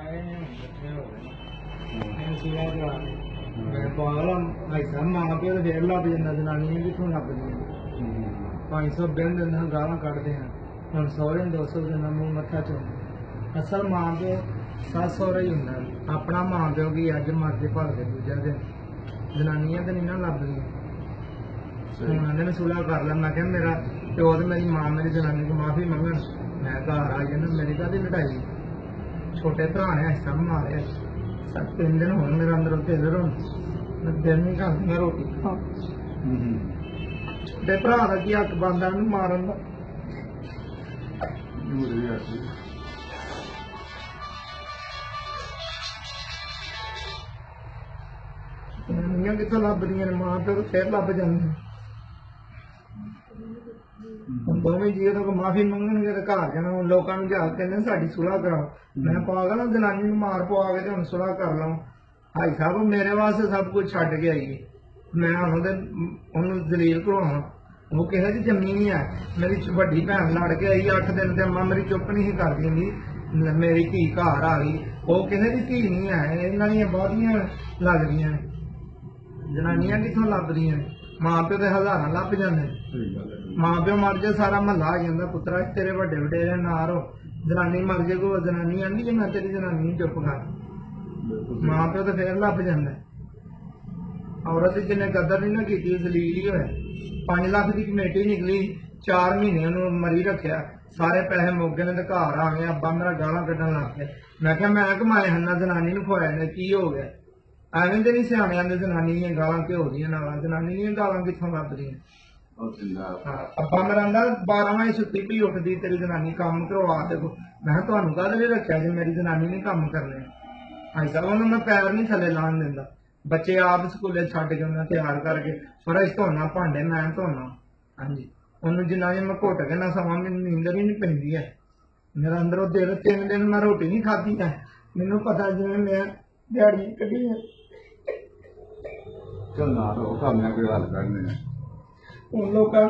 ਆਏ ਨੇ ਬੱਚੇ ਹੋ ਗਏ ਇਹ ਸਿਵਾ ਦਾ ਮੈਂ ਪਾਲਾ ਐਸਾ ਮਾਂ ਪਿਓ ਦੇ ਫੇਰ ਲੱਭ ਜਾਂਦਾ ਜਨਾਨੀਆਂ ਕਿੱਥੋਂ ਲੱਭਦੀਆਂ 500 ਬਿੰਦ ਨਾਲ ਗਾਲਾਂ ਕੱਢਦੇ ਆ ਹੁਣ ਸਹੁਰੇ 200 ਦੇ ਨਾਲ ਮੂੰਹ ਮੱਥਾ ਚੋਂਦੇ ਅਸਲ ਮਾਂ ਪਿਓ ਸੱਸ ਸਹੁਰਾ ਹੀ ਹੁੰਦਾ ਆਪਣਾ ਮਾਂ ਪਿਓ ਕੀ ਅੱਜ ਮਰਦੇ ਭਲਦੇ ਦੂਜਾ ਦਿਨ ਜਨਾਨੀਆਂ ਤੇ ਨਹੀਂ ਨਾ ਲੱਭਦੀਆਂ ਹੁਣ ਉਹਨਾਂ ਨੇ ਸੁਲਾ ਕਰ ਲਿਆ ਮੈਂ ਕਿਹਾ ਮੇਰਾ ਪਿਓ ਤੇ ਮੇਰੀ ਮਾਂ ਮੇਰੀ ਜਨਾਨੀ को माफी ਮੰਗਣ ਮੈਂ ਘਰ ਆ ਜਾਣਾ ਮੇਰੀ ਕਾਹਦੀ ਲੜਾਈ ਛੋਟੇ ਭਰਾ ਨੇ ਐਸਾ ਮਾਰਿਆ 3 ਦਿਨ ਹੋਣ ਮੇਰੇ ਅੰਦਰ ਉੱਤੇ ਇਧਰ ਹੁਣ ਮੈਂ ਦਿਨ ਨਹੀਂ ਖਾਂਦੀ ਮੈਂ ਰੋਟੀ ਖਾ ਛੋਟੇ ਭਰਾ ਦਾ ਕੀ ਹੱਕ ਬਣਦਾ ਉਹਨੂੰ ਮਾਰਨ ਦਾ ਜਨਾਨੀਆਂ ਕਿੱਥੋਂ ਲੱਭਦੀਆਂ ਨੇ ਮਾਂ ਪਿਓ ਫਿਰ ਲੱਭ ਜਾਂਦੇ ਦੋਵੇਂ ਜੀ ਤੋਂ ਮਾਫੀ ਮੰਗਣਗੇ ਤੇ ਘਰ ਜਾਣਾ ਲੋਕਾਂ ਨੂੰ ਜਾ ਕਹਿੰਦੇ ਸਾਡੀ ਸੁਲਾਹ ਕਰਾਓ ਮੈਂ ਪਾਗਲ ਜਨਾਨੀ ਨੂੰ ਮਾਰ ਪਵਾ ਕੇ ਤੇ ਹੁਣ ਸੁਲਾਹ ਕਰ ਲਵਾਂ ਭਾਈ ਸਾਹਿਬ ਮੇਰੇ ਵਾਸਤੇ ਸਭ ਕੁਝ ਛੱਡ ਕੇ ਆਈਏ ਮੈਂ ਉਹਨੂੰ ਦਲੀਲ ਕਰਾਉਣਾ ਉਹ ਕਿਸੇ ਦੀ ਜੰਮੀ ਨਹੀਂ ਹੈ ਮੇਰੀ ਵੱਡੀ ਭੈਣ ਲੜ ਕੇ ਆਈ 8 ਦਿਨ ਤੇ ਅੰਮਾ ਮੇਰੀ ਚੁੱਪ ਨਹੀਂ ਸੀ ਕਰਦੀ ਹੁੰਦੀ ਮੇਰੀ ਧੀ ਘਰ ਆ ਗਈ ਉਹ ਕਿਸੇ ਦੀ ਧੀ ਨਹੀਂ ਹੈ ਇਹਨਾਂ ਦੀਆਂ ਬਹੁਤੀਆਂ ਲੱਗਦੀਆਂ ਜਨਾਨੀਆਂ ਕਿੱਥੋਂ ਲੱਭਦੀਆਂ ਮਾਂ ਪਿਓ ਦੇ ਹਜ਼ਾਰਾਂ ਲੱਭ ਜਾਂਦੇ ਮਾਂ ਪਿਓ ਮਰ ਜਾ ਸਾਰਾ ਮਹੱਲਾ ਆ ਜਾਂਦਾ ਪੁੱਤਰਾ ਤੇਰੇ ਵੱਡੇ ਵਡੇਰੇ ਨਾ ਰੋ ਜਨਾਨੀ ਮਰ ਜੇ ਕੋ ਜਨਾਨੀ ਆਂਦੀ ਜੇ ਮੈਂ ਤੇਰੀ ਜਨਾਨੀ ਚੁੱਪ ਕਰ ਮਾਂ ਪਿਓ ਤੇ ਫੇਰ ਲੱਭ ਜਾਂਦਾ ਔਰਤ ਜਿਹਨੇ ਕਦਰ ਨਹੀਂ ਨਾ ਕੀਤੀ ਜ਼ਲੀਲ ਹੀ ਹੋਇਆ 5 ਲੱਖ ਦੀ ਕਮੇਟੀ ਨਿਕਲੀ 4 ਮਹੀਨੇ ਉਹਨੂੰ ਮਰੀ ਰੱਖਿਆ ਸਾਰੇ ਪੈਸੇ ਮੋਗੇ ਨੇ ਤੇ ਘਰ ਆ ਗਏ ਅੱਬਾ ਮੇਰਾ ਗਾਲਾਂ ਕੱਢਣ ਲੱਗ ਪਿਆ ਮੈਂ ਕਿਹਾ ਮੈਂ ਕਮਾਏ ਹੰਨਾ ਜਨਾਨੀ ਨੂੰ ਖਵਾਇਆ ਨੇ ਕੀ ਹੋ ਗਿਆ ਐਵੇਂ ਤੇ ਨਹੀਂ ਸਿਆਣਿਆਂ ਦੇ ਜਨਾਨੀ ਦੀਆਂ ਗਾਲਾਂ ਘਿਓ ਦੀਆਂ ਨਾਲਾਂ ਜਨਾਨੀ ਦੀਆਂ ਗਾਲਾਂ ਕਿੱਥੋਂ ਲੱਭਦੀਆਂ ਅੱਬਾ ਮੇਰਾ ਆਂਦਾ 12 ਵਜੇ ਛੁੱਟੀ ਪਈ ਉੱਠਦੀ ਤੇਰੀ ਜਨਾਨੀ ਕੰਮ ਕਰਵਾ ਦੇਖੋ ਮੈਂ ਕਿਹਾ ਤੁਹਾਨੂੰ ਕਾਹਦੇ ਲਈ ਰੱਖਿਆ ਜੇ ਮੇਰੀ ਜਨਾਨੀ ਨੇ ਕੰਮ ਕਰਨੇ ਅੱਜ ਕੱਲ੍ਹ ਉਹਨੂੰ ਮੈਂ ਪੈਰ ਨਹੀਂ ਥੱਲੇ ਲਾਉਣ ਦਿੰਦਾ ਬੱਚੇ ਆਪ ਸਕੂਲੇ ਛੱਡ ਕੇ ਉਹਨਾਂ ਤਿਆਰ ਕਰਕੇ ਫਰਸ਼ ਧੋਣਾ ਭਾਂਡੇ ਮੈਂ ਧੋਣਾ ਹਾਂਜੀ ਉਹਨੂੰ ਜਿੰਨਾ ਵੀ ਮੈਂ ਘੁੱਟ ਕੇ ਨਾ ਸਮਾਂ ਮੈਨੂੰ ਨੀਂਦਰ ਹੀ ਨਹੀਂ ਪੈਂਦੀ ਹੈ ਮੇਰਾ ਅੰਦਰੋਂ 3 ਦਿਨ ਮੈਂ ਰੋਟੀ ਨਹੀਂ ਖਾਧੀ ਹੈ ਮੈਨੂੰ ਪਤਾ ਜਿਵੇਂ ਮੈਂ ਦਿਹਾੜੀ ਕੱਢੀ ਹੈ ਚੱਲ ਨਾ ਉਹ ਸਾਹਮਣੇ ਕੋਈ ਹੱਲ ਕਰਨੇ उन लोग का